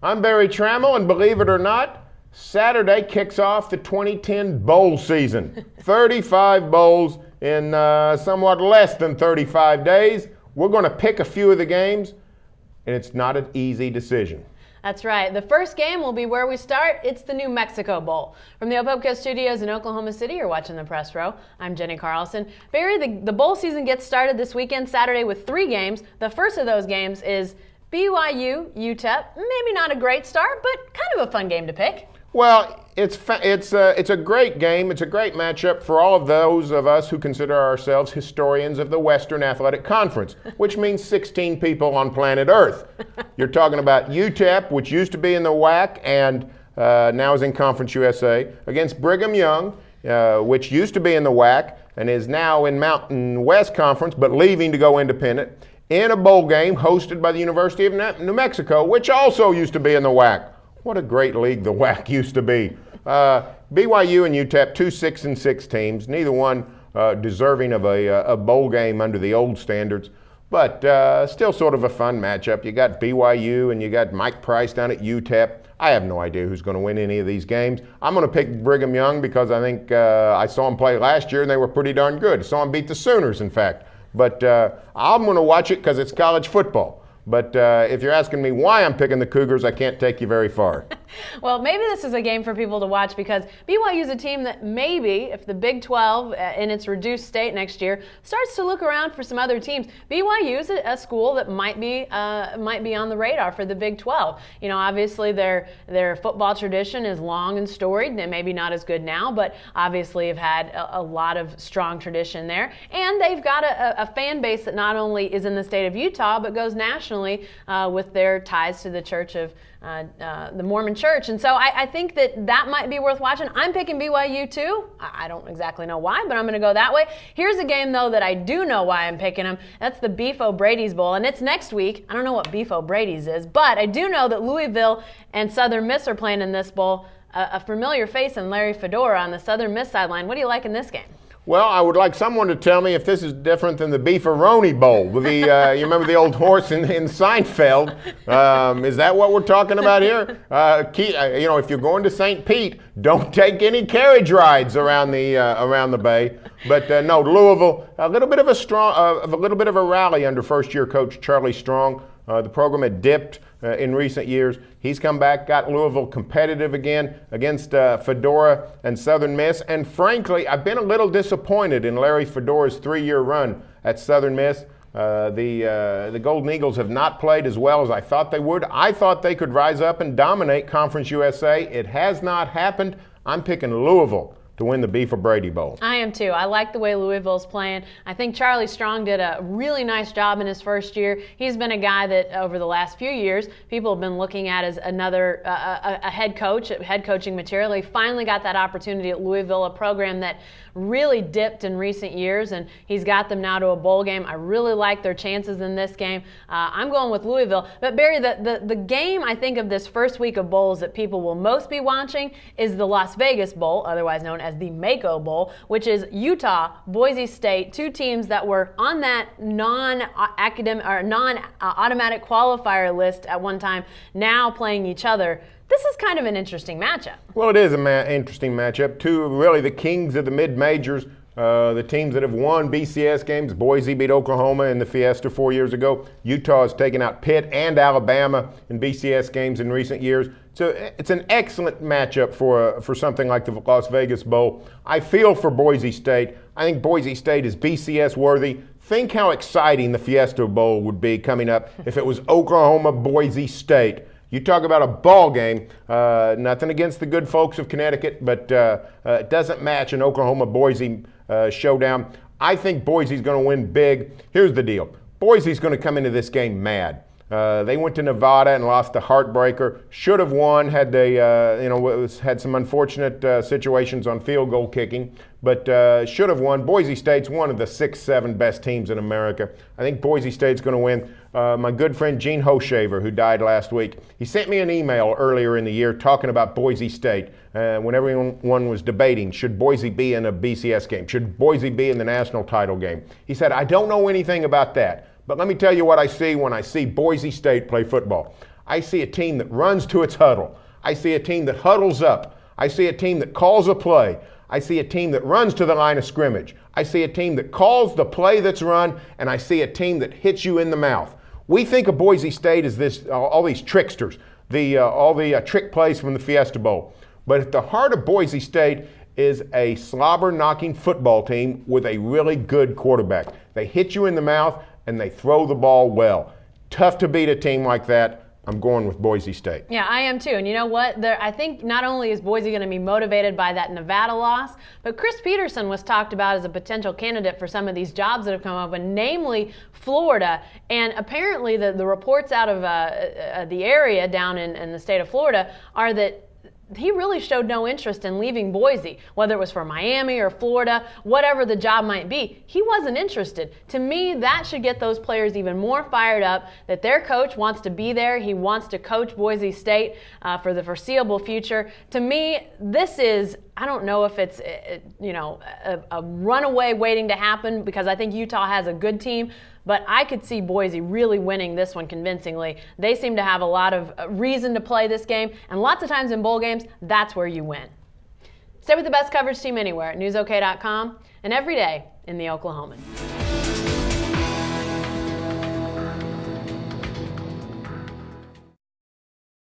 I'm Barry Tramel, and believe it or not, Saturday kicks off the 2010 bowl season. 35 bowls in somewhat less than 35 days. We're going to pick a few of the games, and it's not an easy decision. That's right. The first game will be where we start. It's the New Mexico Bowl. From the UTEP studios in Oklahoma City, you're watching the Press Row. I'm Jenni Carlson. Barry, the bowl season gets started this weekend, Saturday, with 3 games. The first of those games is BYU, UTEP. Maybe not a great start, but kind of a fun game to pick. Well, it's a great game. It's a great matchup for all of those of us who consider ourselves historians of the Western Athletic Conference, which means 16 people on planet Earth. You're talking about UTEP, which used to be in the WAC and now is in Conference USA, against Brigham Young, which used to be in the WAC and is now in Mountain West Conference, but leaving to go independent, in a bowl game hosted by the University of New Mexico, which also used to be in the WAC. What a great league the WAC used to be. BYU and UTEP, 2 6-6 teams, neither one deserving of a bowl game under the old standards, but still sort of a fun matchup. You got BYU and you got Mike Price down at UTEP. I have no idea who's going to win any of these games. I'm going to pick Brigham Young because I think I saw them play last year and they were pretty darn good. I saw them beat the Sooners, in fact. But I'm going to watch it because it's college football. But if you're asking me why I'm picking the Cougars, I can't take you very far. Well, maybe this is a game for people to watch because BYU is a team that maybe, if the Big 12 in its reduced state next year starts to look around for some other teams, BYU is a school that might be on the radar for the Big 12. You know, obviously their football tradition is long and storied. They maybe not as good now, but obviously have had a lot of strong tradition there. And they've got a fan base that not only is in the state of Utah, but goes nationally with their ties to the Church of the Mormon Church. And so I think that might be worth watching. I'm picking BYU too. I don't exactly know why, but I'm going to go that way. Here's a game, though, that I do know why I'm picking them. That's the Beef O'Brady's Bowl, and it's next week. I don't know what Beef O'Brady's is, but I do know that Louisville and Southern Miss are playing in this bowl. A familiar face in Larry Fedora on the Southern Miss sideline. What do you like in this game? Well, I would like someone to tell me if this is different than the Beef-A-Roni Bowl. You remember the old horse in Seinfeld? Is that what we're talking about here? If you're going to St. Pete, don't take any carriage rides around the bay. But no, Louisville, a little bit of a rally under first-year coach Charlie Strong. The program had dipped in recent years. He's come back, got Louisville competitive again against Fedora and Southern Miss. And frankly, I've been a little disappointed in Larry Fedora's 3-year run at Southern Miss. The Golden Eagles have not played as well as I thought they would. I thought they could rise up and dominate Conference USA. It has not happened. I'm picking Louisville to win the Beef O'Brady Bowl. I am too. I like the way Louisville's playing. I think Charlie Strong did a really nice job in his first year. He's been a guy that over the last few years people have been looking at as another a head coach, head coaching material. He finally got that opportunity at Louisville, a program that really dipped in recent years, and he's got them now to a bowl game. I really like their chances in this game. I'm going with Louisville. But Barry, the game I think of this first week of bowls that people will most be watching is the Las Vegas Bowl, otherwise known as the Mako Bowl, which is Utah, Boise State, 2 teams that were on that non-academic or non-automatic qualifier list at one time, now playing each other. This is kind of an interesting matchup. Well, it is an interesting matchup. 2 really the kings of the mid-majors, the teams that have won BCS games. Boise beat Oklahoma in the Fiesta 4 years ago. Utah has taken out Pitt and Alabama in BCS games in recent years. So it's an excellent matchup for something like the Las Vegas Bowl. I feel for Boise State. I think Boise State is BCS worthy. Think how exciting the Fiesta Bowl would be coming up if it was Oklahoma-Boise State. You talk about a ball game, nothing against the good folks of Connecticut, but it doesn't match an Oklahoma-Boise showdown. I think Boise's going to win big. Here's the deal. Boise's going to come into this game mad. They went to Nevada and lost the heartbreaker. Should have won had they, had some unfortunate situations on field goal kicking, but should have won. Boise State's one of the 6-7 best teams in America. I think Boise State's going to win. My good friend Gene Hoshaver, who died last week, he sent me an email earlier in the year talking about Boise State when everyone was debating, should Boise be in a BCS game? Should Boise be in the national title game? He said, I don't know anything about that. But let me tell you what I see when I see Boise State play football. I see a team that runs to its huddle. I see a team that huddles up. I see a team that calls a play. I see a team that runs to the line of scrimmage. I see a team that calls the play that's run, and I see a team that hits you in the mouth. We think of Boise State as this, all these tricksters, all the trick plays from the Fiesta Bowl. But at the heart of Boise State is a slobber-knocking football team with a really good quarterback. They hit you in the mouth, and they throw the ball well. Tough to beat a team like that. I'm going with Boise State. Yeah, I am too. And you know what? I think not only is Boise going to be motivated by that Nevada loss, but Chris Peterson was talked about as a potential candidate for some of these jobs that have come up, and namely Florida. And apparently the reports out of the area down in the state of Florida are that he really showed no interest in leaving Boise, whether it was for Miami or Florida, whatever the job might be. He wasn't interested. To me, that should get those players even more fired up that their coach wants to be there. He wants to coach Boise State for the foreseeable future. To me, this is, I don't know if it's a runaway waiting to happen, because I think Utah has a good team, but I could see Boise really winning this one convincingly. They seem to have a lot of reason to play this game, and lots of times in bowl games, that's where you win. Stay with the best coverage team anywhere at newsok.com and every day in the Oklahoman.